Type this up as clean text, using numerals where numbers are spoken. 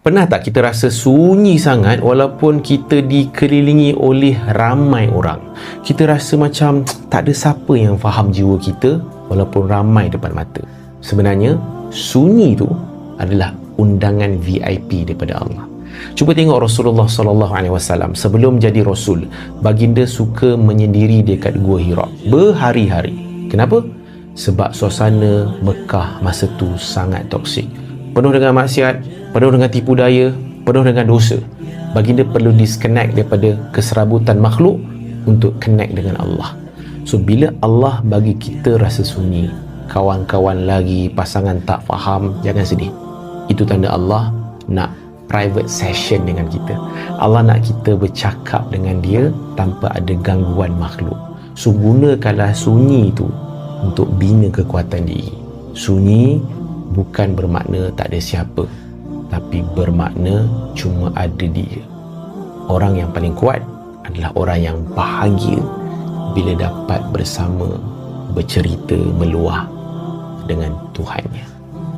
Pernah tak kita rasa sunyi sangat walaupun kita dikelilingi oleh ramai orang? Kita rasa macam tak ada siapa yang faham jiwa kita walaupun ramai depan mata. Sebenarnya, sunyi itu adalah undangan VIP daripada Allah. Cuba tengok Rasulullah SAW sebelum jadi Rasul, baginda suka menyendiri dekat Gua Hira berhari-hari. Kenapa? Sebab suasana Mekah masa tu sangat toksik. Penuh dengan maksiat, penuh dengan tipu daya, penuh dengan dosa. Baginda perlu disconnect daripada keserabutan makhluk untuk connect dengan Allah. So bila Allah bagi kita rasa sunyi, kawan-kawan lagi, pasangan tak faham, jangan sedih. Itu tanda Allah nak private session dengan kita. Allah nak kita bercakap dengan dia tanpa ada gangguan makhluk. So gunakanlah sunyi itu untuk bina kekuatan diri. Sunyi bukan bermakna tak ada siapa, tapi bermakna cuma ada dia. Orang yang paling kuat adalah orang yang bahagia bila dapat bersama, bercerita, meluah dengan Tuhannya.